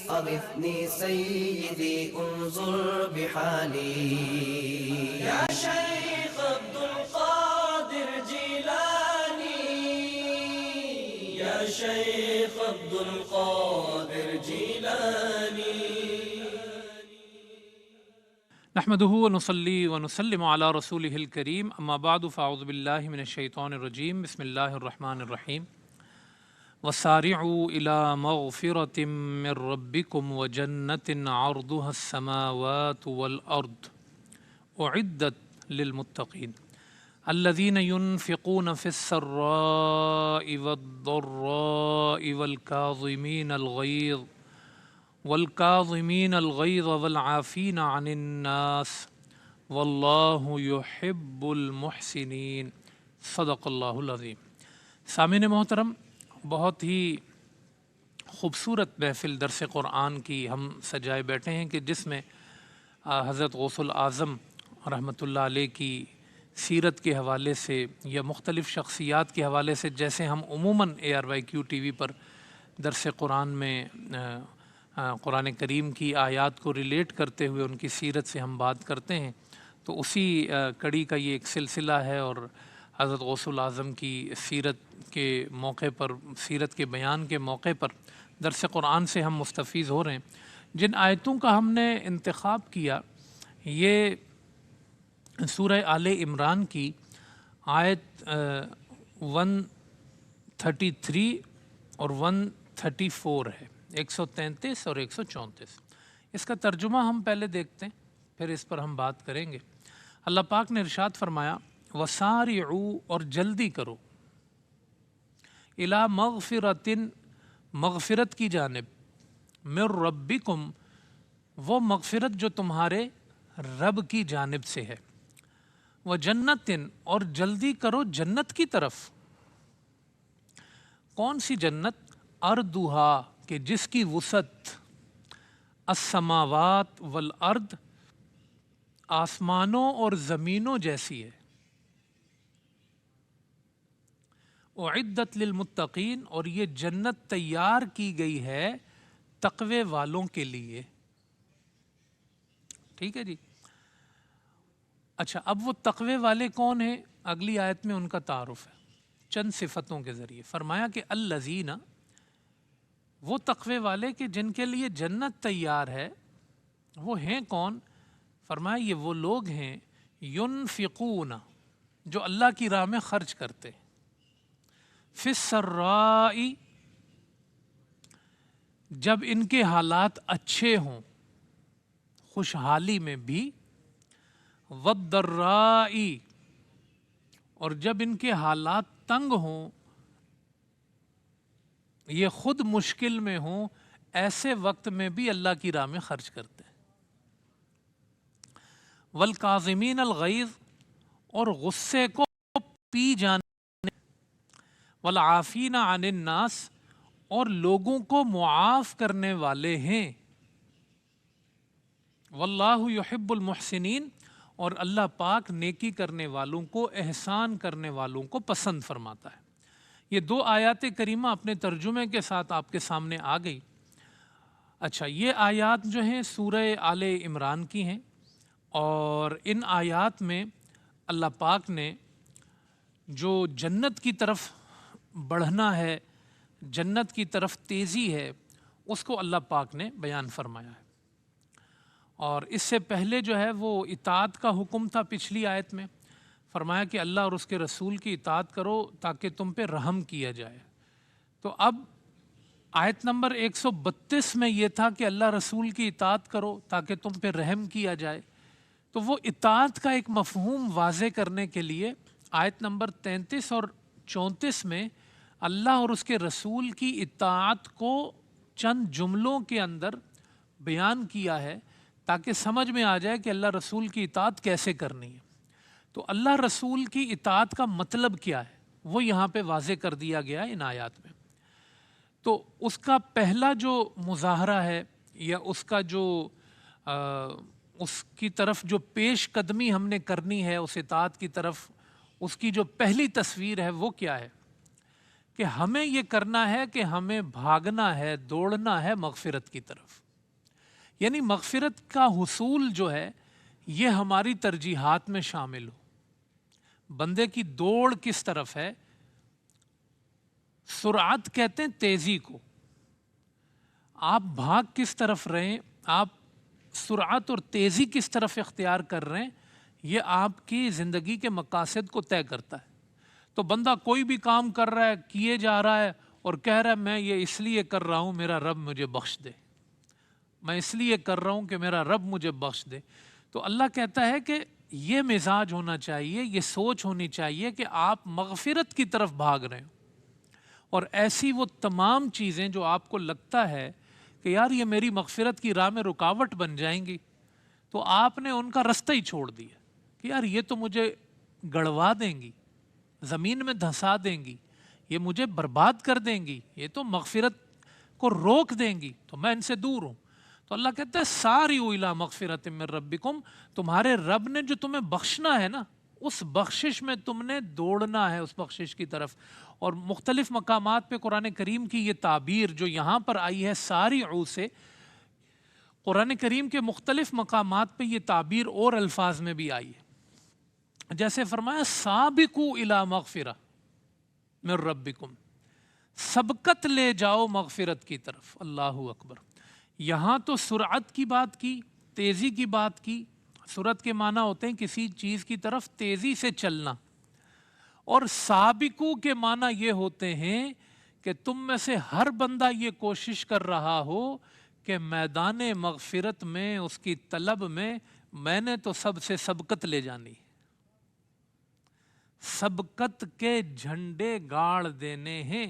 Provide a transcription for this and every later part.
أغثني سيدي انظر بحالي يا شيخ عبد القادر جيلاني يا شيخ عبد القادر جيلاني نحمده ونصلي ونسلم على رسوله الكريم اما بعد فاعوذ بالله من الشيطان الرجيم بسم الله الرحمن الرحيم وسارعوا إلى مغفرة من ربكم وجنة عرضها السماوات والأرض أعدت للمتقين الذين ينفقون في السراء والضراء والكاظمين الغيظ والعافين عن الناس والله يحب المحسنين صدق اللہ العظیم۔ سامعین محترم، بہت ہی خوبصورت محفل درس قرآن کی ہم سجائے بیٹھے ہیں کہ جس میں حضرت غوث العظم رحمۃ اللہ علیہ کی سیرت کے حوالے سے یا مختلف شخصیات کے حوالے سے، جیسے ہم عموماً ARYQ TV پر درس قرآن میں قرآن کریم کی آیات کو ریلیٹ کرتے ہوئے ان کی سیرت سے ہم بات کرتے ہیں، تو اسی کڑی کا یہ ایک سلسلہ ہے، اور حضرت غوث العظم کی سیرت کے موقع پر، سیرت کے بیان کے موقع پر درس قرآن سے ہم مستفیض ہو رہے ہیں۔ جن آیتوں کا ہم نے انتخاب کیا، یہ سورہ آل عمران کی آیت 133 اور 134 ہے، 133 اور 134۔ اس کا ترجمہ ہم پہلے دیکھتے ہیں، پھر اس پر ہم بات کریں گے۔ اللہ پاک نے ارشاد فرمایا وسارعوا، اور جلدی کرو، الی مغفرۃ، مغفرت کی جانب، من ربکم، وہ مغفرت جو تمہارے رب کی جانب سے ہے، وجنت، اور جلدی کرو جنت کی طرف۔ کون سی جنت؟ ارضھا، کہ جس کی وسعت السماوات والارض، آسمانوں اور زمینوں جیسی ہے، اعدت للمتقین، اور یہ جنت تیار کی گئی ہے تقوی والوں کے لیے۔ ٹھیک ہے جی۔ اچھا، اب وہ تقوی والے کون ہیں؟ اگلی آیت میں ان کا تعارف ہے چند صفتوں کے ذریعے۔ فرمایا کہ الذین، وہ تقوی والے کہ جن کے لیے جنت تیار ہے، وہ ہیں کون؟ فرمایا یہ وہ لوگ ہیں ینفقون، جو اللہ کی راہ میں خرچ کرتے، فی السراء، جب ان کے حالات اچھے ہوں، خوشحالی میں بھی، والضراء، اور جب ان کے حالات تنگ ہوں، یہ خود مشکل میں ہوں، ایسے وقت میں بھی اللہ کی راہ میں خرچ کرتے ہیں۔ والکاظمین الغیظ، اور غصے کو پی جانے، والعافین عن الناس، اور لوگوں کو معاف کرنے والے ہیں۔ واللہ یحب المحسنین، اور اللہ پاک نیکی کرنے والوں کو، احسان کرنے والوں کو پسند فرماتا ہے۔ یہ دو آیات کریمہ اپنے ترجمے کے ساتھ آپ کے سامنے آ گئی۔ اچھا، یہ آیات جو ہیں سورہ آل عمران کی ہیں، اور ان آیات میں اللہ پاک نے جو جنت کی طرف بڑھنا ہے، جنت کی طرف تیزی ہے، اس کو اللہ پاک نے بیان فرمایا ہے۔ اور اس سے پہلے جو ہے وہ اطاعت کا حکم تھا پچھلی آیت میں، فرمایا کہ اللہ اور اس کے رسول کی اطاعت کرو تاکہ تم پہ رحم کیا جائے۔ تو اب آیت نمبر 132 میں یہ تھا کہ اللہ رسول کی اطاعت کرو تاکہ تم پہ رحم کیا جائے۔ تو وہ اطاعت کا ایک مفہوم واضح کرنے کے لیے آیت نمبر 33 اور 34 میں اللہ اور اس کے رسول کی اطاعت کو چند جملوں کے اندر بیان کیا ہے تاکہ سمجھ میں آ جائے کہ اللہ رسول کی اطاعت کیسے کرنی ہے۔ تو اللہ رسول کی اطاعت کا مطلب کیا ہے وہ یہاں پہ واضح کر دیا گیا ہے ان آیات میں۔ تو اس کا پہلا جو مظاہرہ ہے یا اس کا جو اس کی طرف جو پیش قدمی ہم نے کرنی ہے اس اطاعت کی طرف، اس کی جو پہلی تصویر ہے وہ کیا ہے کہ ہمیں یہ کرنا ہے کہ ہمیں بھاگنا ہے، دوڑنا ہے مغفرت کی طرف. یعنی مغفرت کا حصول جو ہے یہ ہماری ترجیحات میں شامل ہو. بندے کی دوڑ کس طرف ہے؟ سرعت کہتے ہیں تیزی کو. آپ بھاگ کس طرف رہیں، آپ سرعت اور تیزی کس طرف اختیار کر رہے ہیں، یہ آپ کی زندگی کے مقاصد کو طے کرتا ہے. تو بندہ کوئی بھی کام کر رہا ہے، کیے جا رہا ہے اور کہہ رہا ہے میں یہ اس لیے کر رہا ہوں میرا رب مجھے بخش دے، میں اس لیے کر رہا ہوں کہ میرا رب مجھے بخش دے. تو اللہ کہتا ہے کہ یہ مزاج ہونا چاہیے، یہ سوچ ہونی چاہیے کہ آپ مغفرت کی طرف بھاگ رہے ہوں. اور ایسی وہ تمام چیزیں جو آپ کو لگتا ہے کہ یار یہ میری مغفرت کی راہ میں رکاوٹ بن جائیں گی، تو آپ نے ان کا رستہ ہی چھوڑ دیا کہ یار یہ تو مجھے گڑوا دیں گی، زمین میں دھنسا دیں گی، یہ مجھے برباد کر دیں گی، یہ تو مغفرت کو روک دیں گی، تو میں ان سے دور ہوں. تو اللہ کہتا ہے ساریعوا الی مغفرۃ من ربکم، تمہارے رب نے جو تمہیں بخشنا ہے نا، اس بخشش میں تم نے دوڑنا ہے اس بخشش کی طرف. اور مختلف مقامات پہ قرآن کریم کی یہ تعبیر جو یہاں پر آئی ہے ساریعوا سے، قرآن کریم کے مختلف مقامات پہ یہ تعبیر اور الفاظ میں بھی آئی ہے. جیسے فرمایا سابقوا الی مغفرہ من ربکم، سبقت لے جاؤ مغفرت کی طرف. اللہ اکبر. یہاں تو سرعت کی بات کی، تیزی کی بات کی. سرعت کے معنی ہوتے ہیں کسی چیز کی طرف تیزی سے چلنا، اور سابقو کے معنی یہ ہوتے ہیں کہ تم میں سے ہر بندہ یہ کوشش کر رہا ہو کہ میدان مغفرت میں، اس کی طلب میں نے تو سب سے سبقت لے جانی، سبقت کے جھنڈے گاڑ دینے ہیں.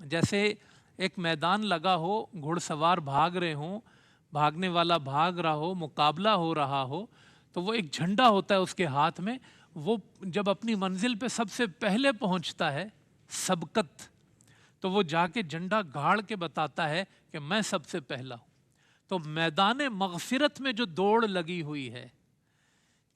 جیسے ایک میدان لگا ہو، گھڑ سوار بھاگ رہے ہوں، بھاگنے والا بھاگ رہا ہو، مقابلہ ہو رہا ہو، تو وہ ایک جھنڈا ہوتا ہے اس کے ہاتھ میں. وہ جب اپنی منزل پہ سب سے پہلے پہنچتا ہے سبقت، تو وہ جا کے جھنڈا گاڑ کے بتاتا ہے کہ میں سب سے پہلا ہوں. تو میدان مغفرت میں جو دوڑ لگی ہوئی ہے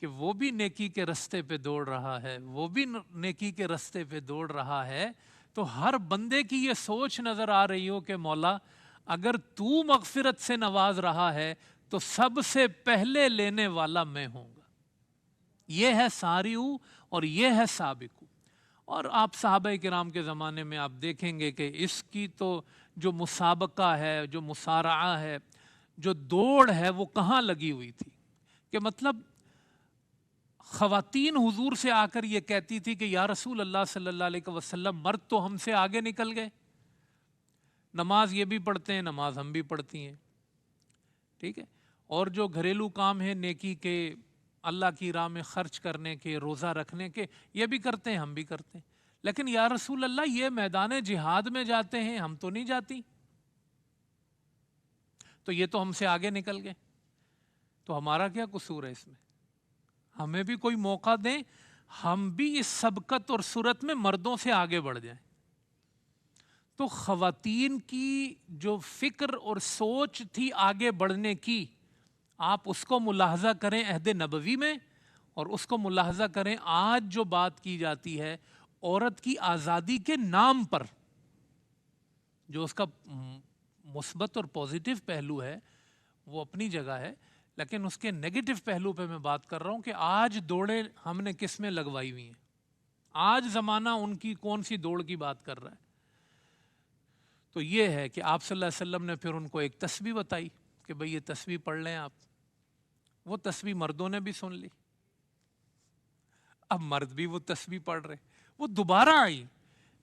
کہ وہ بھی نیکی کے رستے پہ دوڑ رہا ہے، وہ بھی نیکی کے رستے پہ دوڑ رہا ہے، تو ہر بندے کی یہ سوچ نظر آ رہی ہو کہ مولا اگر تو مغفرت سے نواز رہا ہے تو سب سے پہلے لینے والا میں ہوں گا. یہ ہے ساریعوا اور یہ ہے سابقوا. اور آپ صحابہ کرام کے زمانے میں آپ دیکھیں گے کہ اس کی تو جو مسابقہ ہے، جو مسارعہ ہے، جو دوڑ ہے، وہ کہاں لگی ہوئی تھی کہ مطلب خواتین حضور سے آ کر یہ کہتی تھی کہ یا رسول اللہ صلی اللہ علیہ وسلم، مرد تو ہم سے آگے نکل گئے، نماز یہ بھی پڑھتے ہیں، نماز ہم بھی پڑھتی ہیں، ٹھیک ہے، اور جو گھریلو کام ہے نیکی کے، اللہ کی راہ میں خرچ کرنے کے، روزہ رکھنے کے، یہ بھی کرتے ہیں، ہم بھی کرتے ہیں، لیکن یا رسول اللہ یہ میدان جہاد میں جاتے ہیں، ہم تو نہیں جاتی، تو یہ تو ہم سے آگے نکل گئے، تو ہمارا کیا قصور ہے اس میں؟ ہمیں بھی کوئی موقع دیں، ہم بھی اس سبقت اور سرعت میں مردوں سے آگے بڑھ جائیں. تو خواتین کی جو فکر اور سوچ تھی آگے بڑھنے کی، آپ اس کو ملاحظہ کریں عہد نبوی میں، اور اس کو ملاحظہ کریں آج جو بات کی جاتی ہے عورت کی آزادی کے نام پر. جو اس کا مثبت اور پازیٹیو پہلو ہے وہ اپنی جگہ ہے، لیکن اس کے نیگیٹو پہلو پہ میں بات کر رہا ہوں کہ آج دوڑیں ہم نے کس میں لگوائی ہوئی ہیں. آج زمانہ ان کی کون سی دوڑ کی بات کر رہا ہے؟ تو یہ ہے کہ آپ صلی اللہ علیہ وسلم نے پھر ان کو ایک تسبیح بتائی کہ بھئی یہ تسبیح پڑھ لیں آپ. وہ تسبیح مردوں نے بھی سن لی. اب مرد بھی وہ تسبیح پڑھ رہے، وہ دوبارہ آئی،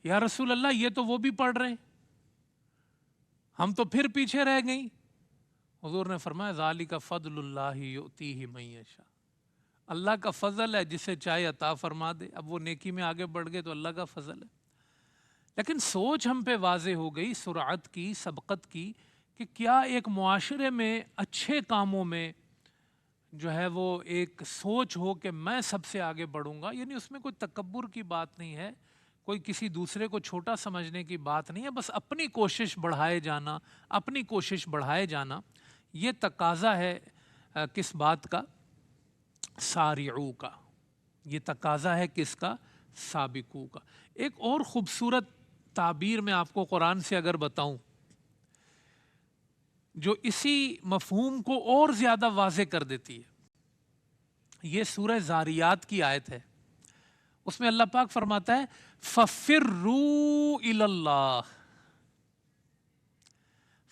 یا رسول اللہ یہ تو وہ بھی پڑھ رہے ہیں، ہم تو پھر پیچھے رہ گئیں. حضور نے فرمایا ذالک فضل اللہ یؤتیہ من یشاء، اللہ کا فضل ہے، جسے چاہے عطا فرما دے. اب وہ نیکی میں آگے بڑھ گئے تو اللہ کا فضل ہے. لیکن سوچ ہم پہ واضح ہو گئی سرعت کی، سبقت کی، کہ کیا ایک معاشرے میں اچھے کاموں میں جو ہے وہ ایک سوچ ہو کہ میں سب سے آگے بڑھوں گا. یعنی اس میں کوئی تکبر کی بات نہیں ہے، کوئی کسی دوسرے کو چھوٹا سمجھنے کی بات نہیں ہے، بس اپنی کوشش بڑھائے جانا، اپنی کوشش بڑھائے جانا. یہ تقاضا ہے کس بات کا؟ سارعوا کا. یہ تقاضا ہے کس کا؟ سابقوا کا. ایک اور خوبصورت تعبیر میں آپ کو قرآن سے اگر بتاؤں جو اسی مفہوم کو اور زیادہ واضح کر دیتی ہے، یہ سورہ زاریات کی آیت ہے. اس میں اللہ پاک فرماتا ہے فَفِرُّوا إِلَى اللَّهِ.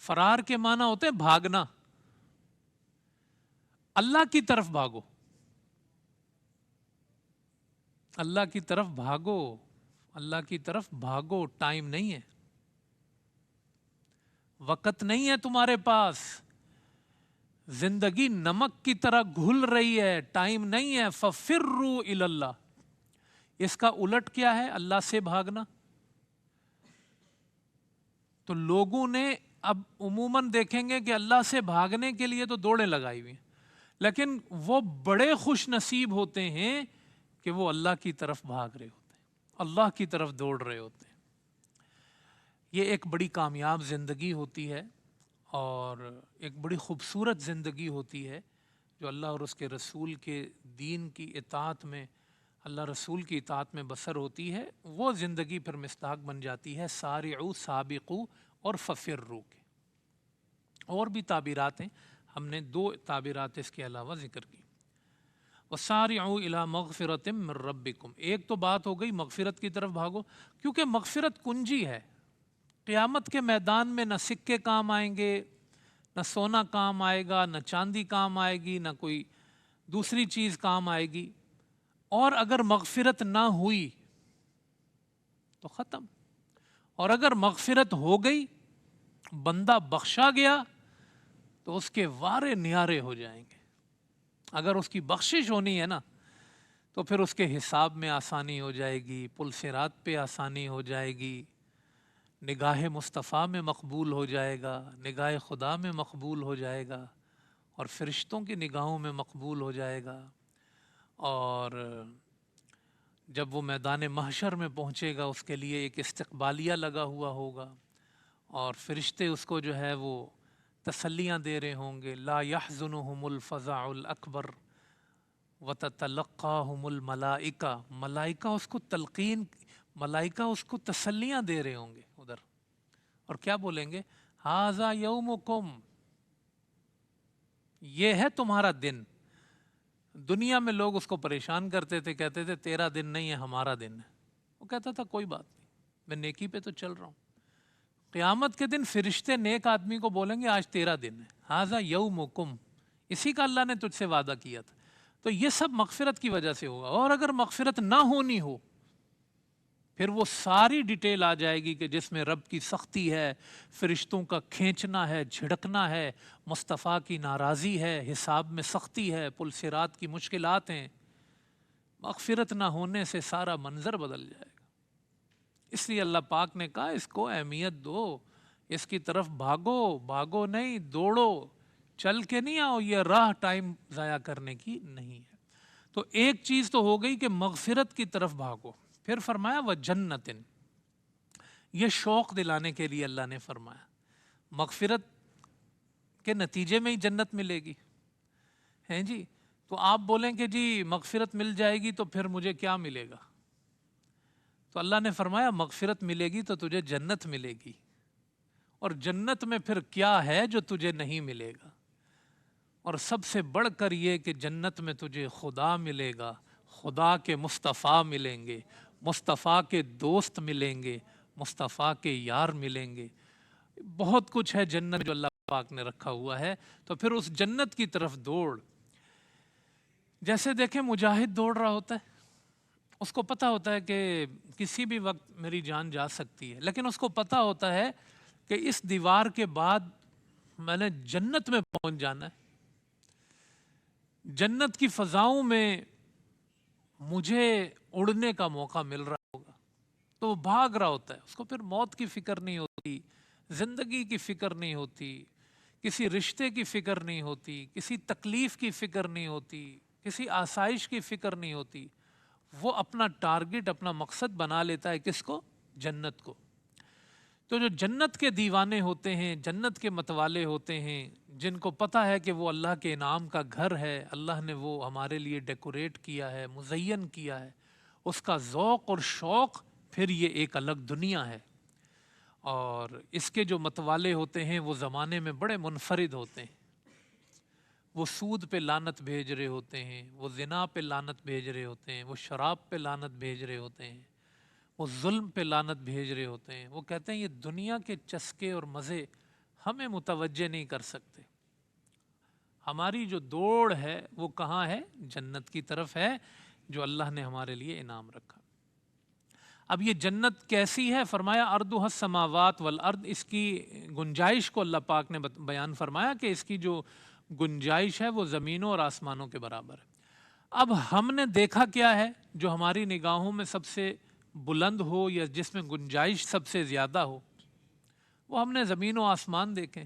فرار کے معنی ہوتے ہیں بھاگنا. اللہ کی طرف بھاگو، اللہ کی طرف بھاگو، اللہ کی طرف بھاگو. ٹائم نہیں ہے، وقت نہیں ہے تمہارے پاس. زندگی نمک کی طرح گھل رہی ہے، ٹائم نہیں ہے. فَفِرُّوا إِلَى اللَّهِ. اس کا الٹ کیا ہے؟ اللہ سے بھاگنا. تو لوگوں نے اب عموماً دیکھیں گے کہ اللہ سے بھاگنے کے لیے تو دوڑیں لگائی ہوئی ہیں، لیکن وہ بڑے خوش نصیب ہوتے ہیں کہ وہ اللہ کی طرف بھاگ رہے ہوتے ہیں، اللہ کی طرف دوڑ رہے ہوتے ہیں. یہ ایک بڑی کامیاب زندگی ہوتی ہے اور ایک بڑی خوبصورت زندگی ہوتی ہے جو اللہ اور اس کے رسول کے دین کی اطاعت میں، اللہ رسول کی اطاعت میں بسر ہوتی ہے. وہ زندگی پھر مصداق بن جاتی ہے سارعوا سابقوا اور ففروا کے. اور بھی تعبیرات ہیں، ہم نے 2 تعبیرات اس کے علاوہ ذکر کی. وَسَارِعُوا إِلَى مَغْفِرَةٍ مِّن رَبِّكُمْ. ایک تو بات ہو گئی مغفرت کی طرف بھاگو، کیونکہ مغفرت کنجی ہے. قیامت کے میدان میں نہ سکے کام آئیں گے، نہ سونا کام آئے گا، نہ چاندی کام آئے گی، نہ کوئی دوسری چیز کام آئے گی. اور اگر مغفرت نہ ہوئی تو ختم. اور اگر مغفرت ہو گئی، بندہ بخشا گیا، تو اس کے وارے نیارے ہو جائیں گے. اگر اس کی بخشش ہونی ہے نا تو پھر اس کے حساب میں آسانی ہو جائے گی، پل صراط پہ آسانی ہو جائے گی، نگاہ مصطفیٰ میں مقبول ہو جائے گا، نگاہ خدا میں مقبول ہو جائے گا، اور فرشتوں کی نگاہوں میں مقبول ہو جائے گا. اور جب وہ میدان محشر میں پہنچے گا اس کے لیے ایک استقبالیہ لگا ہوا ہوگا، اور فرشتے اس کو جو ہے وہ تسلیاں دے رہے ہوں گے. لا يحزنهم الفزع الاکبر وتتلقاهم الملائکہ. ملائکہ اس کو تلقین، ملائکہ اس کو تسلیاں دے رہے ہوں گے ادھر، اور کیا بولیں گے؟ ھذا یومکم، یہ ہے تمہارا دن. دنیا میں لوگ اس کو پریشان کرتے تھے، کہتے تھے تیرا دن نہیں ہے ہمارا دن ہے. وہ کہتا تھا کوئی بات نہیں، میں نیکی پہ تو چل رہا ہوں. قیامت کے دن فرشتے نیک آدمی کو بولیں گے آج تیرا دن ہے. ھذا یومکم، اسی کا اللہ نے تجھ سے وعدہ کیا تھا. تو یہ سب مغفرت کی وجہ سے ہوگا. اور اگر مغفرت نہ ہونی ہو پھر وہ ساری ڈیٹیل آ جائے گی کہ جس میں رب کی سختی ہے، فرشتوں کا کھینچنا ہے، جھڑکنا ہے، مصطفیٰ کی ناراضی ہے، حساب میں سختی ہے، پل صراط کی مشکلات ہیں. مغفرت نہ ہونے سے سارا منظر بدل جائے گا. اس لیے اللہ پاک نے کہا اس کو اہمیت دو، اس کی طرف بھاگو. بھاگو نہیں، دوڑو. چل کے نہیں آؤ، یہ راہ ٹائم ضائع کرنے کی نہیں ہے. تو ایک چیز تو ہو گئی کہ مغفرت کی طرف بھاگو. پھر فرمایا وَجَنَّةٍ، یہ شوق دلانے کے لیے اللہ نے فرمایا. مغفرت کے نتیجے میں ہی جنت ملے گی، ہیں جی. تو آپ بولیں کہ جی مغفرت مل جائے گی تو پھر مجھے کیا ملے گا؟ تو اللہ نے فرمایا مغفرت ملے گی تو تجھے جنت ملے گی. اور جنت میں پھر کیا ہے جو تجھے نہیں ملے گا؟ اور سب سے بڑھ کر یہ کہ جنت میں تجھے خدا ملے گا، خدا کے مصطفیٰ ملیں گے، مصطفیٰ کے دوست ملیں گے، مصطفیٰ کے یار ملیں گے. بہت کچھ ہے جنت میں جو اللہ پاک نے رکھا ہوا ہے. تو پھر اس جنت کی طرف دوڑ. جیسے دیکھیں مجاہد دوڑ رہا ہوتا ہے، اس کو پتہ ہوتا ہے کہ کسی بھی وقت میری جان جا سکتی ہے، لیکن اس کو پتہ ہوتا ہے کہ اس دیوار کے بعد میں نے جنت میں پہنچ جانا ہے، جنت کی فضاؤں میں مجھے اڑنے کا موقع مل رہا ہوگا. تو وہ بھاگ رہا ہوتا ہے. اس کو پھر موت کی فکر نہیں ہوتی، زندگی کی فکر نہیں ہوتی، کسی رشتے کی فکر نہیں ہوتی، کسی تکلیف کی فکر نہیں ہوتی، کسی آسائش کی فکر نہیں ہوتی. وہ اپنا ٹارگٹ، اپنا مقصد بنا لیتا ہے کس کو؟ جنت کو. تو جو جنت کے دیوانے ہوتے ہیں، جنت کے متوالے ہوتے ہیں، جن کو پتہ ہے کہ وہ اللہ کے انعام کا گھر ہے، اللہ نے وہ ہمارے لیے ڈیکوریٹ کیا ہے، مزین کیا ہے، اس کا ذوق اور شوق پھر یہ ایک الگ دنیا ہے. اور اس کے جو متوالے ہوتے ہیں وہ زمانے میں بڑے منفرد ہوتے ہیں. وہ سود پہ لعنت بھیج رہے ہوتے ہیں، وہ زنا پہ لعنت بھیج رہے ہوتے ہیں، وہ شراب پہ لعنت بھیج رہے ہوتے ہیں، وہ ظلم پہ لعنت بھیج رہے ہوتے ہیں. وہ کہتے ہیں یہ دنیا کے چسکے اور مزے ہمیں متوجہ نہیں کر سکتے، ہماری جو دوڑ ہے وہ کہاں ہے؟ جنت کی طرف ہے جو اللہ نے ہمارے لیے انعام رکھا. اب یہ جنت کیسی ہے؟ فرمایا اردھها السماوات والارض. اس کی گنجائش کو اللہ پاک نے بیان فرمایا کہ اس کی جو گنجائش ہے وہ زمینوں اور آسمانوں کے برابر ہے. اب ہم نے دیکھا کیا ہے جو ہماری نگاہوں میں سب سے بلند ہو یا جس میں گنجائش سب سے زیادہ ہو؟ وہ ہم نے زمین و آسمان دیکھے.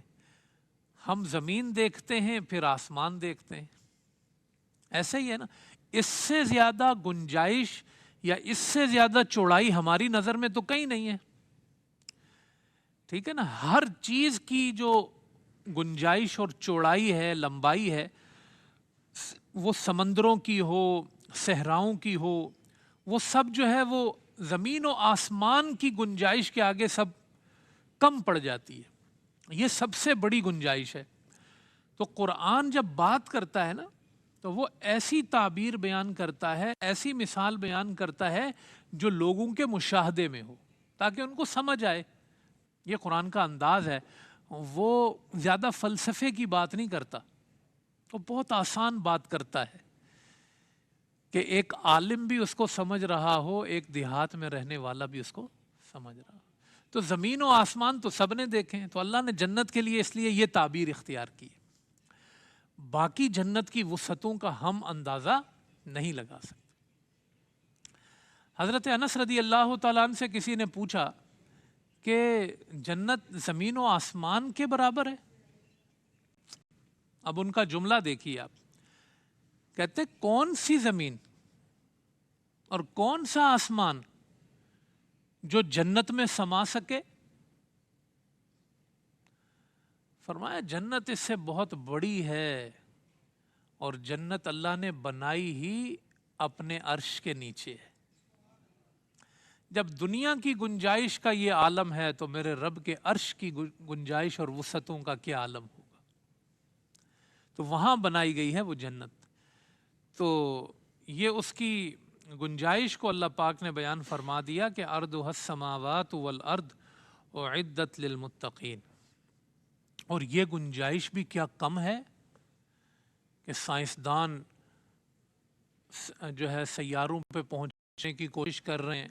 ہم زمین دیکھتے ہیں پھر آسمان دیکھتے ہیں، ایسے ہی ہے نا. اس سے زیادہ گنجائش یا اس سے زیادہ چوڑائی ہماری نظر میں تو کہیں نہیں ہے. ٹھیک ہے نا. ہر چیز کی جو گنجائش اور چوڑائی ہے، لمبائی ہے، وہ سمندروں کی ہو، صحراؤں کی ہو، وہ سب جو ہے وہ زمین و آسمان کی گنجائش کے آگے سب کم پڑ جاتی ہے. یہ سب سے بڑی گنجائش ہے. تو قرآن جب بات کرتا ہے نا تو وہ ایسی تعبیر بیان کرتا ہے، ایسی مثال بیان کرتا ہے جو لوگوں کے مشاہدے میں ہو تاکہ ان کو سمجھ آئے. یہ قرآن کا انداز ہے. وہ زیادہ فلسفے کی بات نہیں کرتا، وہ بہت آسان بات کرتا ہے کہ ایک عالم بھی اس کو سمجھ رہا ہو، ایک دیہات میں رہنے والا بھی اس کو سمجھ رہا ہو. تو زمین و آسمان تو سب نے دیکھے ہیں، تو اللہ نے جنت کے لیے اس لیے یہ تعبیر اختیار کی. باقی جنت کی وسعتوں کا ہم اندازہ نہیں لگا سکتے. حضرت انس رضی اللہ تعالیٰ عنہ سے کسی نے پوچھا کہ جنت زمین و آسمان کے برابر ہے؟ اب ان کا جملہ دیکھیے آپ. کہتے کون سی زمین اور کون سا آسمان جو جنت میں سما سکے؟ فرمایا جنت اس سے بہت بڑی ہے، اور جنت اللہ نے بنائی ہی اپنے عرش کے نیچے ہے. جب دنیا کی گنجائش کا یہ عالم ہے تو میرے رب کے عرش کی گنجائش اور وسعتوں کا کیا عالم ہوگا. تو وہاں بنائی گئی ہے وہ جنت. تو یہ اس کی گنجائش کو اللہ پاک نے بیان فرما دیا کہ ارضها السماوات والارض اعدت للمتقین. اور یہ گنجائش بھی کیا کم ہے کہ سائنسدان جو ہے سیاروں پہ پہنچنے کی کوشش کر رہے ہیں،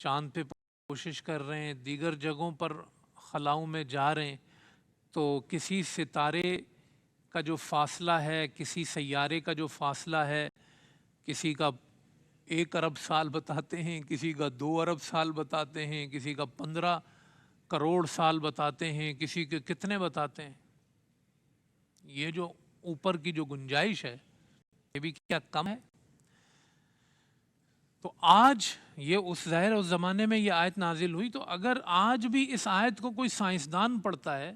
چاند پہ کوشش کر رہے ہیں، دیگر جگہوں پر خلاؤں میں جا رہے ہیں. تو کسی ستارے کا جو فاصلہ ہے، کسی سیارے کا جو فاصلہ ہے، کسی کا 1 ارب سال بتاتے ہیں، کسی کا 2 ارب سال بتاتے ہیں، کسی کا 15 کروڑ سال بتاتے ہیں، کسی کے کتنے بتاتے ہیں. یہ جو اوپر کی جو گنجائش ہے یہ بھی کیا کم ہے. تو آج یہ اس ظاہر اس زمانے میں یہ آیت نازل ہوئی. تو اگر آج بھی اس آیت کو کوئی سائنسدان پڑھتا ہے،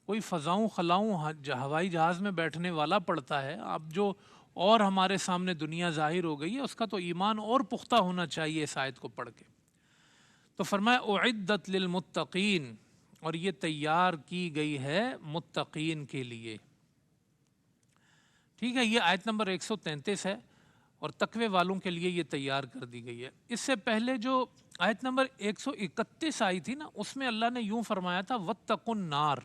کوئی فضاؤں خلاؤں ہوائی جہاز میں بیٹھنے والا پڑھتا ہے، اب جو اور ہمارے سامنے دنیا ظاہر ہو گئی ہے، اس کا تو ایمان اور پختہ ہونا چاہیے اس آیت کو پڑھ کے. تو فرمایا اعدت للمتقین، اور یہ تیار کی گئی ہے متقین کے لیے. ٹھیک ہے. یہ آیت نمبر 133 ہے اور تقوی والوں کے لیے یہ تیار کر دی گئی ہے. اس سے پہلے جو آیت نمبر 131 آئی تھی نا، اس میں اللہ نے یوں فرمایا تھا واتقوا النار،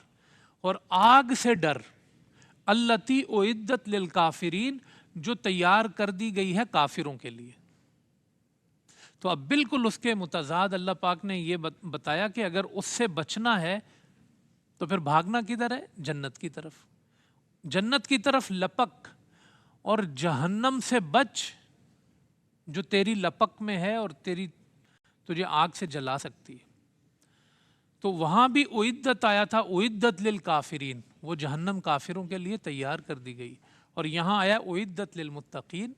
اور آگ سے ڈر، التی اعدت للکافرین، جو تیار کر دی گئی ہے کافروں کے لیے. تو اب بالکل اس کے متضاد اللہ پاک نے یہ بتایا کہ اگر اس سے بچنا ہے تو پھر بھاگنا کدھر ہے؟ جنت کی طرف. جنت کی طرف لپک، اور جہنم سے بچ جو تیری لپک میں ہے اور تجھے آگ سے جلا سکتی ہے. تو وہاں بھی اعدت آیا تھا، اعدت للکافرین، وہ جہنم کافروں کے لیے تیار کر دی گئی. اور یہاں آیا اعدت للمتقین،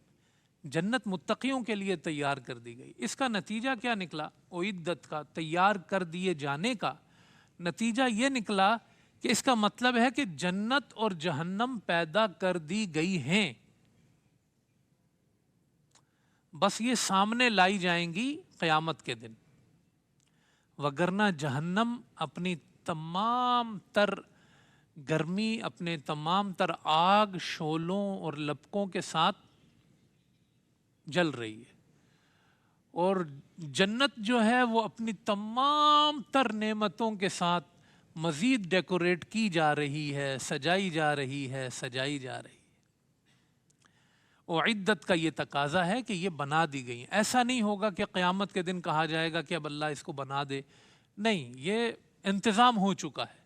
جنت متقیوں کے لیے تیار کر دی گئی. اس کا نتیجہ کیا نکلا؟ اعدت کا، تیار کر دیے جانے کا نتیجہ یہ نکلا کہ اس کا مطلب ہے کہ جنت اور جہنم پیدا کر دی گئی ہیں، بس یہ سامنے لائی جائیں گی قیامت کے دن. وگرنہ جہنم اپنی تمام تر گرمی، اپنے تمام تر آگ، شعلوں اور لپکوں کے ساتھ جل رہی ہے، اور جنت جو ہے وہ اپنی تمام تر نعمتوں کے ساتھ مزید ڈیکوریٹ کی جا رہی ہے، سجائی جا رہی ہے، سجائی جا رہی ہے۔ اعدت کا یہ تقاضا ہے کہ یہ بنا دی گئی ہیں۔ ایسا نہیں ہوگا کہ قیامت کے دن کہا جائے گا کہ اب اللہ اس کو بنا دے، نہیں، یہ انتظام ہو چکا ہے،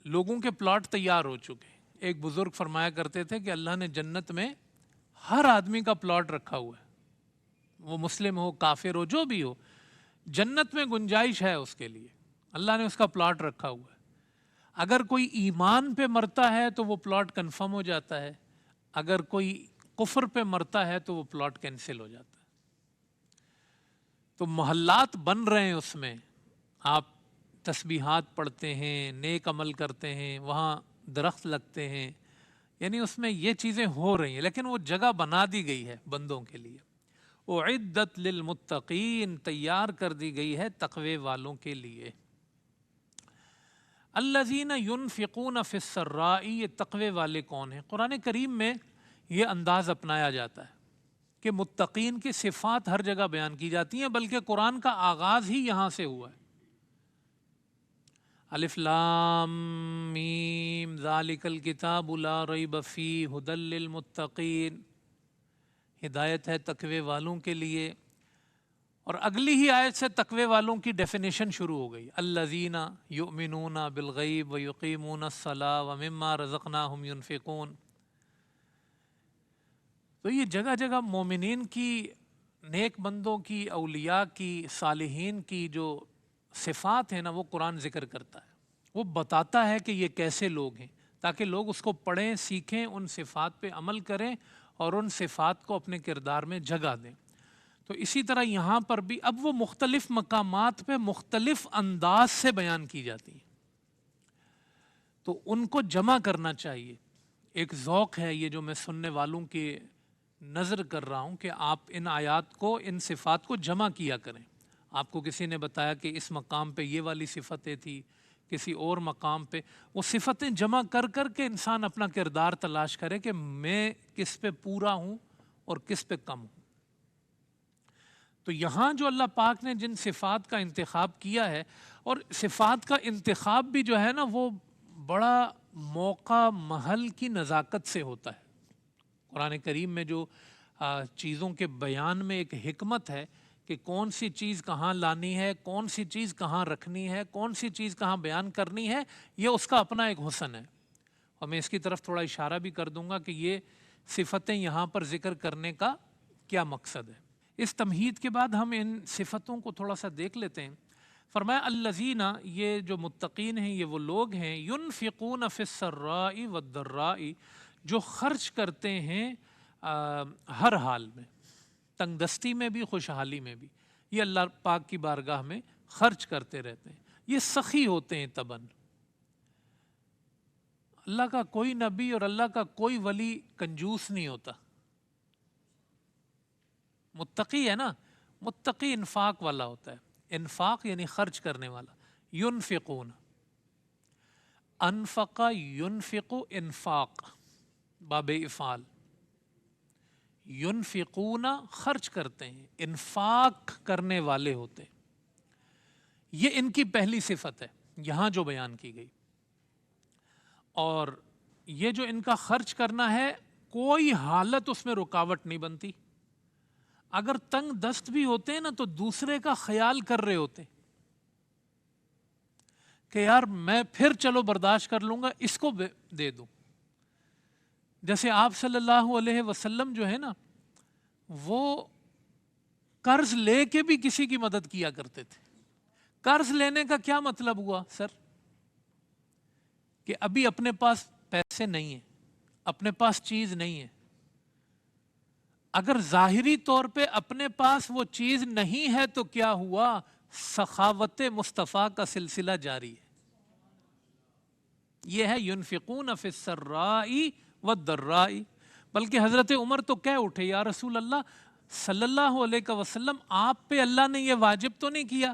لوگوں کے پلاٹ تیار ہو چکے ہیں۔ ایک بزرگ فرمایا کرتے تھے کہ اللہ نے جنت میں ہر آدمی کا پلاٹ رکھا ہوا ہے، وہ مسلم ہو، کافر ہو، جو بھی ہو، جنت میں گنجائش ہے اس کے لیے، اللہ نے اس کا پلاٹ رکھا ہوا ہے۔ اگر کوئی ایمان پہ مرتا ہے تو وہ پلاٹ کنفرم ہو جاتا ہے، اگر کوئی کفر پہ مرتا ہے تو وہ پلاٹ کینسل ہو جاتا ہے۔ تو محلات بن رہے ہیں، اس میں آپ تسبیحات پڑھتے ہیں، نیک عمل کرتے ہیں، وہاں درخت لگتے ہیں، یعنی اس میں یہ چیزیں ہو رہی ہیں، لیکن وہ جگہ بنا دی گئی ہے بندوں کے لیے۔ اعدت للمتقین، تیار کر دی گئی ہے تقوی والوں کے لیے۔ الذین ینفقون فی السراء، یہ تقوی والے کون ہیں؟ قرآن کریم میں یہ انداز اپنایا جاتا ہے کہ متقین کی صفات ہر جگہ بیان کی جاتی ہیں، بلکہ قرآن کا آغاز ہی یہاں سے ہوا ہے۔ الف لام میم ذالک الکتاب لا ریب فیہ ھدی للمتقین، ہدایت ہے تقوی والوں کے لیے، اور اگلی ہی آیت سے تقوی والوں کی ڈیفینیشن شروع ہو گئی، الذین یؤمنون بالغیب ویقیمون الصلاۃ ومما رزقناہم ینفقون۔ تو یہ جگہ جگہ مومنین کی، نیک بندوں کی، اولیاء کی، صالحین کی جو صفات ہیں نا، وہ قرآن ذکر کرتا ہے، وہ بتاتا ہے کہ یہ کیسے لوگ ہیں، تاکہ لوگ اس کو پڑھیں، سیکھیں، ان صفات پہ عمل کریں اور ان صفات کو اپنے کردار میں جگہ دیں۔ تو اسی طرح یہاں پر بھی اب وہ مختلف مقامات پہ مختلف انداز سے بیان کی جاتی ہیں، تو ان کو جمع کرنا چاہیے۔ ایک ذوق ہے یہ جو میں سننے والوں کے نظر کر رہا ہوں کہ آپ ان آیات کو، ان صفات کو جمع کیا کریں۔ آپ کو کسی نے بتایا کہ اس مقام پہ یہ والی صفتیں تھی، کسی اور مقام پہ، وہ صفتیں جمع کر کر کے انسان اپنا کردار تلاش کرے کہ میں کس پہ پورا ہوں اور کس پہ کم ہوں۔ تو یہاں جو اللہ پاک نے جن صفات کا انتخاب کیا ہے، اور صفات کا انتخاب بھی جو ہے نا، وہ بڑا موقع محل کی نزاکت سے ہوتا ہے۔ قرآن کریم میں جو چیزوں کے بیان میں ایک حکمت ہے کہ کون سی چیز کہاں لانی ہے، کون سی چیز کہاں رکھنی ہے، کون سی چیز کہاں بیان کرنی ہے، یہ اس کا اپنا ایک حسن ہے۔ اور میں اس کی طرف تھوڑا اشارہ بھی کر دوں گا کہ یہ صفتیں یہاں پر ذکر کرنے کا کیا مقصد ہے۔ اس تمہید کے بعد ہم ان صفتوں کو تھوڑا سا دیکھ لیتے ہیں۔ فرمایا الذین، یہ جو متقین ہیں یہ وہ لوگ ہیں، ینفقون فی السراء والضراء، جو خرچ کرتے ہیں ہر حال میں، تنگ دستی میں بھی، خوشحالی میں بھی، یہ اللہ پاک کی بارگاہ میں خرچ کرتے رہتے ہیں۔ یہ سخی ہوتے ہیں طبعاً۔ اللہ کا کوئی نبی اور اللہ کا کوئی ولی کنجوس نہیں ہوتا۔ متقی ہے نا، متقی انفاق والا ہوتا ہے، انفاق یعنی خرچ کرنے والا۔ ینفقون، انفق ینفق، انفاق باب افعال، ینفقون خرچ کرتے ہیں، انفاق کرنے والے ہوتے ہیں۔ یہ ان کی پہلی صفت ہے یہاں جو بیان کی گئی، اور یہ جو ان کا خرچ کرنا ہے، کوئی حالت اس میں رکاوٹ نہیں بنتی۔ اگر تنگ دست بھی ہوتے ہیں نا تو دوسرے کا خیال کر رہے ہوتے کہ یار میں پھر چلو برداشت کر لوں گا، اس کو دے دوں۔ جیسے آپ صلی اللہ علیہ وسلم جو ہے نا، وہ قرض لے کے بھی کسی کی مدد کیا کرتے تھے۔ قرض لینے کا کیا مطلب ہوا سر؟ کہ ابھی اپنے پاس پیسے نہیں ہیں، اپنے پاس چیز نہیں ہے۔ اگر ظاہری طور پہ اپنے پاس وہ چیز نہیں ہے تو کیا ہوا؟ سخاوت مصطفیٰ کا سلسلہ جاری ہے۔ یہ ہے ینفقون فی السراء والضراء۔ بلکہ حضرت عمر تو کہہ اٹھے، یا رسول اللہ صلی اللہ علیہ وسلم آپ پہ اللہ نے یہ واجب تو نہیں کیا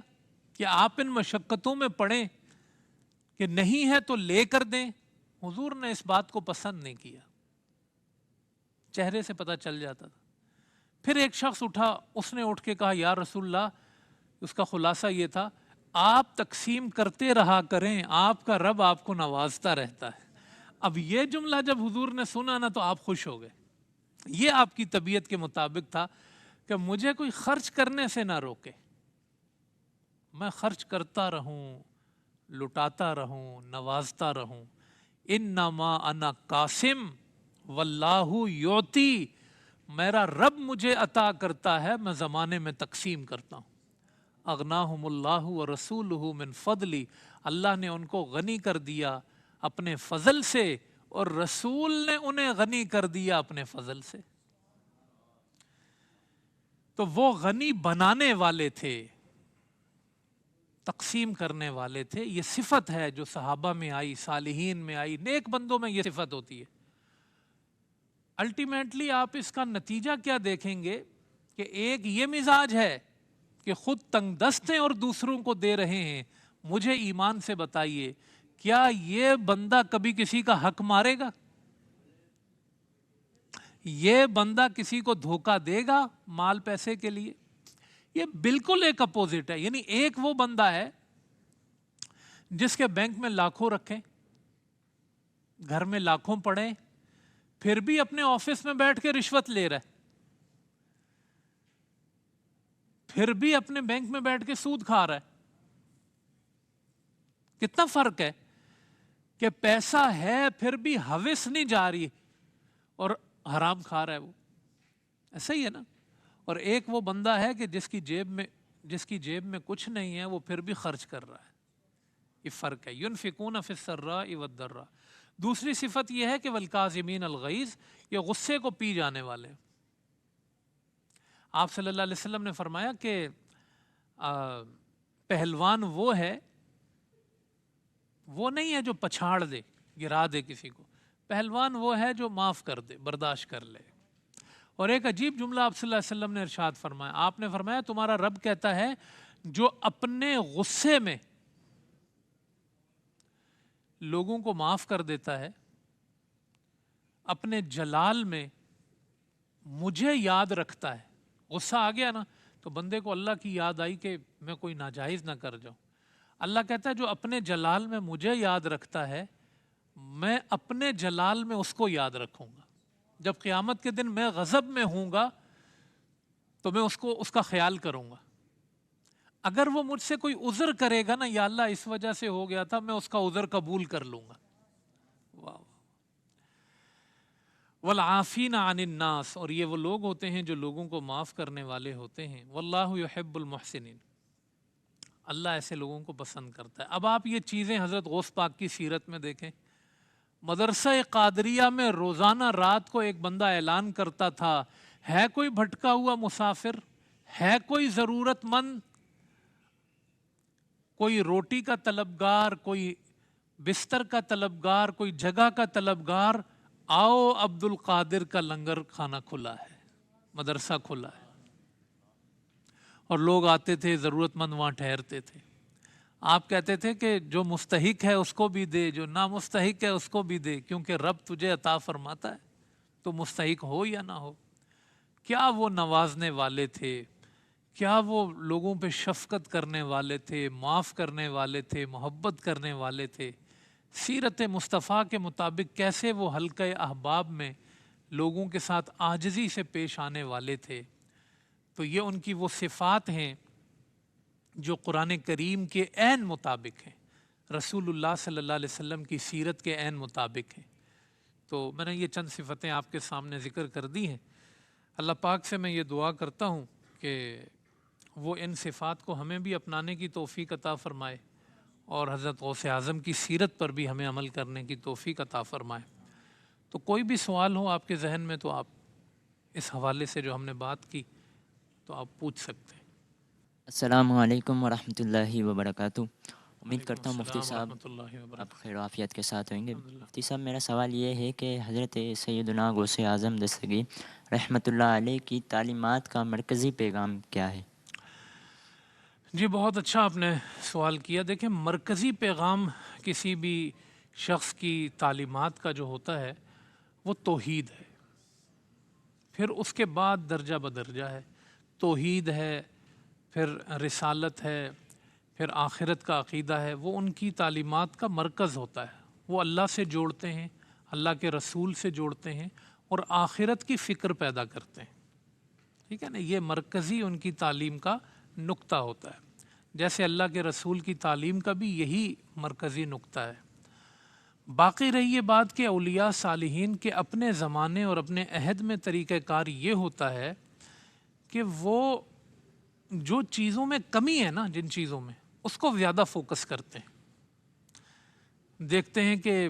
کہ آپ ان مشقتوں میں پڑیں کہ نہیں ہے تو لے کر دیں. حضور نے اس بات کو پسند نہیں کیا، چہرے سے پتہ چل جاتا تھا. پھر ایک شخص اٹھا، اس نے اٹھ کے کہا یا رسول اللہ، اس کا خلاصہ یہ تھا آپ تقسیم کرتے رہا کریں، آپ کا رب آپ کو نوازتا رہتا ہے. اب یہ جملہ جب حضور نے سنا نا تو آپ خوش ہو گئے. یہ آپ کی طبیعت کے مطابق تھا کہ مجھے کوئی خرچ کرنے سے نہ روکے، میں خرچ کرتا رہوں، لٹاتا رہوں، نوازتا رہوں. انما انا قاسم واللہ یعطی، میرا رب مجھے عطا کرتا ہے، میں زمانے میں تقسیم کرتا ہوں. اغناہم اللہ ورسولہ من فضلی، اللہ نے ان کو غنی کر دیا اپنے فضل سے، اور رسول نے انہیں غنی کر دیا اپنے فضل سے. تو وہ غنی بنانے والے تھے، تقسیم کرنے والے تھے. یہ صفت ہے جو صحابہ میں آئی، صالحین میں آئی، نیک بندوں میں یہ صفت ہوتی ہے. الٹیمیٹلی آپ اس کا نتیجہ کیا دیکھیں گے کہ ایک یہ مزاج ہے کہ خود تنگ دست ہیں اور دوسروں کو دے رہے ہیں. مجھے ایمان سے بتائیے، کیا یہ بندہ کبھی کسی کا حق مارے گا؟ یہ بندہ کسی کو دھوکہ دے گا مال پیسے کے لیے؟ یہ بالکل ایک اپوزٹ ہے. یعنی ایک وہ بندہ ہے جس کے بینک میں لاکھوں رکھیں، گھر میں لاکھوں پڑے، پھر بھی اپنے آفس میں بیٹھ کے رشوت لے رہا ہے، پھر بھی اپنے بینک میں بیٹھ کے سود کھا رہا ہے. کتنا فرق ہے کہ پیسہ ہے پھر بھی ہوس نہیں جا رہی اور حرام کھا رہا ہے وہ. ایسا ہی ہے نا. اور ایک وہ بندہ ہے کہ جس کی جیب میں کچھ نہیں ہے، وہ پھر بھی خرچ کر رہا ہے. یہ فرق ہے. ينفقون فی السراء والضراء. دوسری صفت یہ ہے کہ والکاظمین الغیظ، یہ غصے کو پی جانے والے. آپ صلی اللہ علیہ وسلم نے فرمایا کہ پہلوان وہ نہیں ہے جو پچھاڑ دے، گرا دے کسی کو. پہلوان وہ ہے جو معاف کر دے، برداشت کر لے. اور ایک عجیب جملہ آپ صلی اللہ علیہ وسلم نے ارشاد فرمایا. آپ نے فرمایا تمہارا رب کہتا ہے جو اپنے غصے میں لوگوں کو معاف کر دیتا ہے، اپنے جلال میں مجھے یاد رکھتا ہے. غصہ آ گیا نا تو بندے کو اللہ کی یاد آئی کہ میں کوئی ناجائز نہ کر جاؤں. اللہ کہتا ہے جو اپنے جلال میں مجھے یاد رکھتا ہے، میں اپنے جلال میں اس کو یاد رکھوں گا. جب قیامت کے دن میں غضب میں ہوں گا تو میں اس کا خیال کروں گا. اگر وہ مجھ سے کوئی عذر کرے گا نا، یا اللہ اس وجہ سے ہو گیا تھا، میں اس کا عذر قبول کر لوں گا. واہ. والعافین عن الناس، اور یہ وہ لوگ ہوتے ہیں جو لوگوں کو معاف کرنے والے ہوتے ہیں. واللہ یحب المحسنین، اللہ ایسے لوگوں کو پسند کرتا ہے. اب آپ یہ چیزیں حضرت غوث پاک کی سیرت میں دیکھیں. مدرسہ قادریہ میں روزانہ رات کو ایک بندہ اعلان کرتا تھا، ہے کوئی بھٹکا ہوا مسافر، ہے کوئی ضرورت مند، کوئی روٹی کا طلبگار، کوئی بستر کا طلبگار، کوئی جگہ کا طلبگار، آؤ عبد القادر کا لنگر کھانا کھلا ہے، مدرسہ کھلا ہے. اور لوگ آتے تھے، ضرورت مند وہاں ٹھہرتے تھے. آپ کہتے تھے کہ جو مستحق ہے اس کو بھی دے، جو نامستحق ہے اس کو بھی دے، کیونکہ رب تجھے عطا فرماتا ہے تو مستحق ہو یا نہ ہو. کیا وہ نوازنے والے تھے، کیا وہ لوگوں پہ شفقت کرنے والے تھے، معاف کرنے والے تھے، محبت کرنے والے تھے. سیرت مصطفیٰ کے مطابق کیسے وہ حلقہ احباب میں لوگوں کے ساتھ عاجزی سے پیش آنے والے تھے. تو یہ ان کی وہ صفات ہیں جو قرآن کریم کے عین مطابق ہیں، رسول اللہ صلی اللہ علیہ وسلم کی سیرت کے عین مطابق ہیں. تو میں نے یہ چند صفتیں آپ کے سامنے ذکر کر دی ہیں. اللہ پاک سے میں یہ دعا کرتا ہوں کہ وہ ان صفات کو ہمیں بھی اپنانے کی توفیق عطا فرمائے، اور حضرت غوث اعظم کی سیرت پر بھی ہمیں عمل کرنے کی توفیق عطا فرمائے. تو کوئی بھی سوال ہو آپ کے ذہن میں تو آپ اس حوالے سے جو ہم نے بات کی تو آپ پوچھ سکتے ہیں. السلام علیکم ورحمۃ اللہ وبرکاتہ. امید کرتا ہوں مفتی السلام صاحب ورحمۃ اللہ آپ وبرکاتہ۔ خیر و عافیت کے ساتھ ہوئیں گے۔ الحمدللہ۔ مفتی صاحب میرا سوال یہ ہے کہ حضرت سیدنا غوث اعظم دستگیر رحمۃ اللہ علیہ کی تعلیمات کا مرکزی پیغام کیا ہے؟ جی بہت اچھا آپ نے سوال کیا۔ دیکھیں مرکزی پیغام کسی بھی شخص کی تعلیمات کا جو ہوتا ہے وہ توحید ہے، پھر اس کے بعد درجہ بدرجہ ہے، توحید ہے، پھر رسالت ہے، پھر آخرت کا عقیدہ ہے۔ وہ ان کی تعلیمات کا مرکز ہوتا ہے، وہ اللہ سے جوڑتے ہیں، اللہ کے رسول سے جوڑتے ہیں اور آخرت کی فکر پیدا کرتے ہیں، ٹھیک ہے نا۔ یہ مرکزی ان کی تعلیم کا نقطہ ہوتا ہے، جیسے اللہ کے رسول کی تعلیم کا بھی یہی مرکزی نقطہ ہے۔ باقی رہی یہ بات کہ اولیاء صالحین کے اپنے زمانے اور اپنے عہد میں طریقہ کار یہ ہوتا ہے کہ وہ جو چیزوں میں کمی ہے نا، جن چیزوں میں، اس کو زیادہ فوکس کرتے ہیں۔ دیکھتے ہیں کہ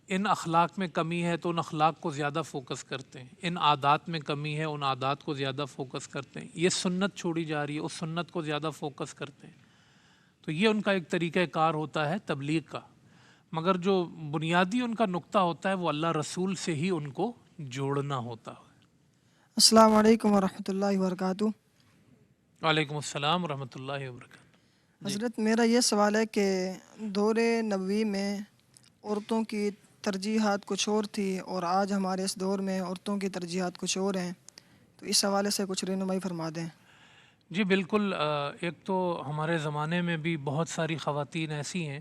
ان اخلاق میں کمی ہے تو ان اخلاق کو زیادہ فوکس کرتے ہیں، ان عادات میں کمی ہے ان عادات کو زیادہ فوکس کرتے ہیں، یہ سنت چھوڑی جا رہی ہے اس سنت کو زیادہ فوکس کرتے ہیں۔ تو یہ ان کا ایک طریقہ کار ہوتا ہے تبلیغ کا، مگر جو بنیادی ان کا نقطہ ہوتا ہے وہ اللہ رسول سے ہی ان کو جوڑنا ہوتا ہے۔ السلام علیکم ورحمۃ اللہ وبرکاتہ۔ وعلیکم السلام ورحمۃ اللہ وبرکاتہ۔ جی حضرت میرا یہ سوال ہے کہ دور نبوی میں عورتوں کی ترجیحات کچھ اور تھی اور آج ہمارے اس دور میں عورتوں کی ترجیحات کچھ اور ہیں، تو اس حوالے سے کچھ رہنمائی فرما دیں۔ جی بالکل۔ ایک تو ہمارے زمانے میں بھی بہت ساری خواتین ایسی ہیں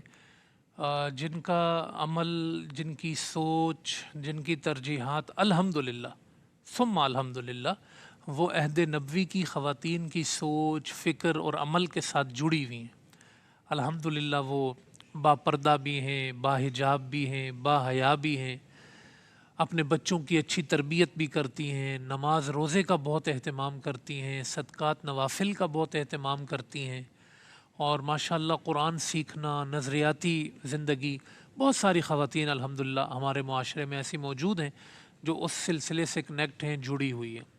جن کا عمل، جن کی سوچ، جن کی ترجیحات الحمدللہ ثم الحمدللہ وہ عہد نبوی کی خواتین کی سوچ، فکر اور عمل کے ساتھ جڑی ہوئی ہیں۔ الحمدللہ وہ با پردہ بھی ہیں، با حجاب بھی ہیں، با حیا بھی ہیں، اپنے بچوں کی اچھی تربیت بھی کرتی ہیں، نماز روزے کا بہت اہتمام کرتی ہیں، صدقات نوافل کا بہت اہتمام کرتی ہیں، اور ماشاءاللہ قرآن سیکھنا، نظریاتی زندگی، بہت ساری خواتین الحمدللہ ہمارے معاشرے میں ایسی موجود ہیں جو اس سلسلے سے کنیکٹ ہیں، جڑی ہوئی ہیں۔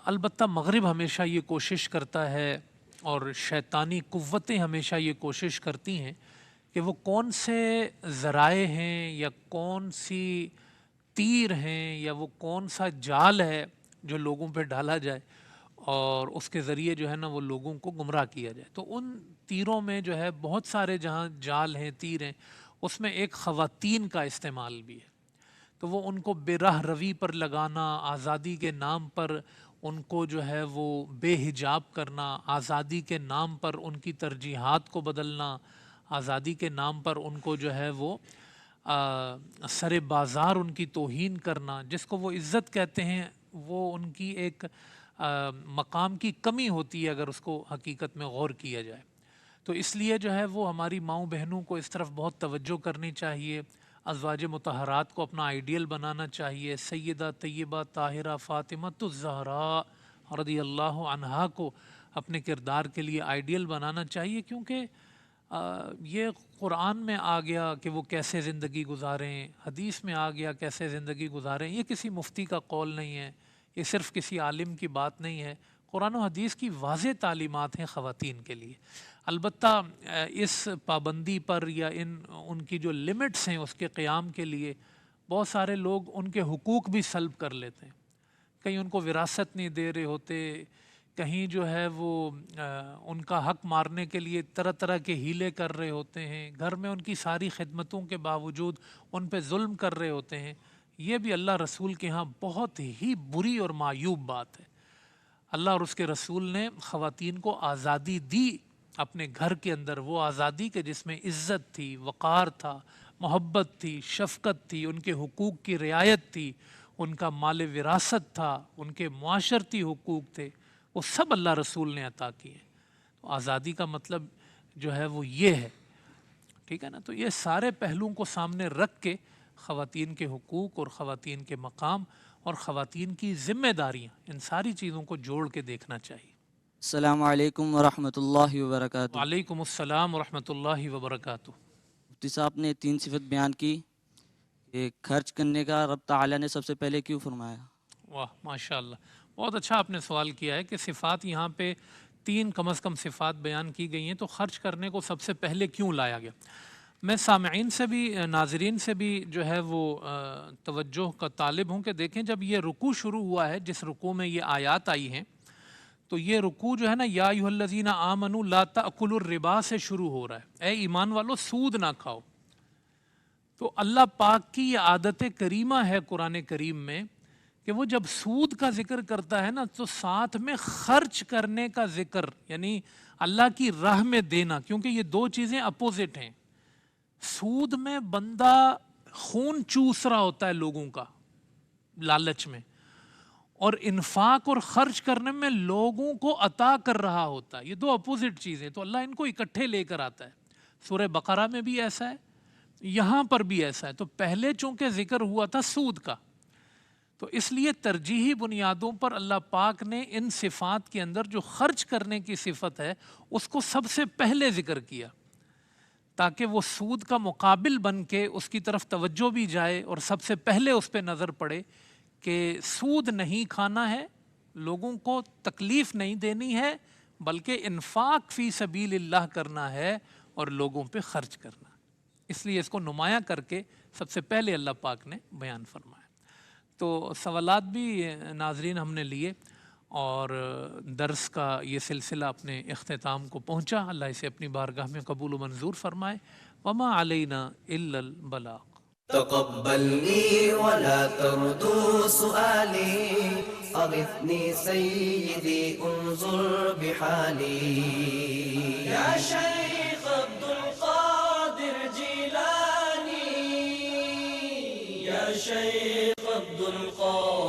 البتہ مغرب ہمیشہ یہ کوشش کرتا ہے اور شیطانی قوتیں ہمیشہ یہ کوشش کرتی ہیں کہ وہ کون سے ذرائع ہیں یا کون سی تیر ہیں یا وہ کون سا جال ہے جو لوگوں پہ ڈالا جائے اور اس کے ذریعے جو ہے نا وہ لوگوں کو گمراہ کیا جائے۔ تو ان تیروں میں جو ہے بہت سارے جہاں جال ہیں، تیر ہیں، اس میں ایک خواتین کا استعمال بھی ہے۔ تو وہ ان کو بے راہ روی پر لگانا، آزادی کے نام پر ان کو جو ہے وہ بے حجاب کرنا، آزادی کے نام پر ان کی ترجیحات کو بدلنا، آزادی کے نام پر ان کو جو ہے وہ سر بازار ان کی توہین کرنا، جس کو وہ عزت کہتے ہیں، وہ ان کی ایک مقام کی کمی ہوتی ہے اگر اس کو حقیقت میں غور کیا جائے۔ تو اس لیے جو ہے وہ ہماری ماؤں بہنوں کو اس طرف بہت توجہ کرنی چاہیے، ازواج مطہرات کو اپنا آئیڈیل بنانا چاہیے، سیدہ طیبہ طاہرہ فاطمۃ الزہراء رضی اللہ عنہا کو اپنے کردار کے لیے آئیڈیل بنانا چاہیے، کیونکہ یہ قرآن میں آ گیا کہ وہ کیسے زندگی گزاریں، حدیث میں آ گیا کیسے زندگی گزاریں۔ یہ کسی مفتی کا قول نہیں ہے، یہ صرف کسی عالم کی بات نہیں ہے، قرآن و حدیث کی واضح تعلیمات ہیں خواتین کے لیے۔ البتہ اس پابندی پر یا ان کی جو لمٹس ہیں اس کے قیام کے لیے بہت سارے لوگ ان کے حقوق بھی سلب کر لیتے ہیں، کہیں ان کو وراثت نہیں دے رہے ہوتے، کہیں جو ہے وہ ان کا حق مارنے کے لیے طرح طرح کے ہیلے کر رہے ہوتے ہیں، گھر میں ان کی ساری خدمتوں کے باوجود ان پہ ظلم کر رہے ہوتے ہیں۔ یہ بھی اللہ رسول کے ہاں بہت ہی بری اور معیوب بات ہے۔ اللہ اور اس کے رسول نے خواتین کو آزادی دی اپنے گھر کے اندر، وہ آزادی کے جس میں عزت تھی، وقار تھا، محبت تھی، شفقت تھی، ان کے حقوق کی رعایت تھی، ان کا مال وراثت تھا، ان کے معاشرتی حقوق تھے، وہ سب اللہ رسول نے عطا کیے۔ تو آزادی کا مطلب جو ہے وہ یہ ہے، ٹھیک ہے نا۔ تو یہ سارے پہلوؤں کو سامنے رکھ کے خواتین کے حقوق اور خواتین کے مقام اور خواتین کی ذمہ داریاں، ان ساری چیزوں کو جوڑ کے دیکھنا چاہیے۔ السلام علیکم ورحمۃ اللہ وبرکاتہ۔ وعلیکم السلام ورحمۃ اللہ وبرکاتہ۔ مفتی صاحب نے 3 صفت بیان کی کہ خرچ کرنے کا رب تعالیٰ نے سب سے پہلے کیوں فرمایا؟ واہ ماشاء اللہ، بہت اچھا آپ نے سوال کیا ہے کہ صفات یہاں پہ 3 کم از کم صفات بیان کی گئی ہیں، تو خرچ کرنے کو سب سے پہلے کیوں لایا گیا؟ میں سامعین سے بھی، ناظرین سے بھی جو ہے وہ توجہ کا طالب ہوں کہ دیکھیں جب یہ رکوع شروع ہوا ہے، جس رکوع میں یہ آیات آئی ہیں، تو یہ رکوع جو ہے نا، یا ایھا الذین آمنوا لا تأکلوا الربا سے شروع ہو رہا ہے، اے ایمان والو سود نہ کھاؤ۔ تو اللہ پاک کی یہ عادت کریمہ ہے قرآن کریم میں کہ وہ جب سود کا ذکر کرتا ہے نا تو ساتھ میں خرچ کرنے کا ذکر، یعنی اللہ کی راہ میں دینا، کیونکہ یہ دو چیزیں اپوزٹ ہیں۔ سود میں بندہ خون چوس رہا ہوتا ہے لوگوں کا لالچ میں، اور انفاق اور خرچ کرنے میں لوگوں کو عطا کر رہا ہوتا ہے، یہ دو اپوزٹ چیزیں، تو اللہ ان کو اکٹھے لے کر آتا ہے۔ سورہ بقرہ میں بھی ایسا ہے، یہاں پر بھی ایسا ہے۔ تو پہلے چونکہ ذکر ہوا تھا سود کا، تو اس لیے ترجیحی بنیادوں پر اللہ پاک نے ان صفات کے اندر جو خرچ کرنے کی صفت ہے اس کو سب سے پہلے ذکر کیا، تاکہ وہ سود کا مقابل بن کے اس کی طرف توجہ بھی جائے اور سب سے پہلے اس پہ نظر پڑے کہ سود نہیں کھانا ہے، لوگوں کو تکلیف نہیں دینی ہے، بلکہ انفاق فی سبیل اللہ کرنا ہے اور لوگوں پہ خرچ کرنا۔ اس لیے اس کو نمایاں کر کے سب سے پہلے اللہ پاک نے بیان فرمایا۔ تو سوالات بھی ناظرین ہم نے لیے، اور درس کا یہ سلسلہ اپنے اختتام کو پہنچا۔ اللہ اسے اپنی بارگاہ میں قبول و منظور فرمائے۔ وما علینا الا البلاغ۔ تقبلني ولا تردوا سؤالي، أغثني سيدي انظر بحالي، يا شيخ عبد القادر جيلاني، يا شيخ عبد القادر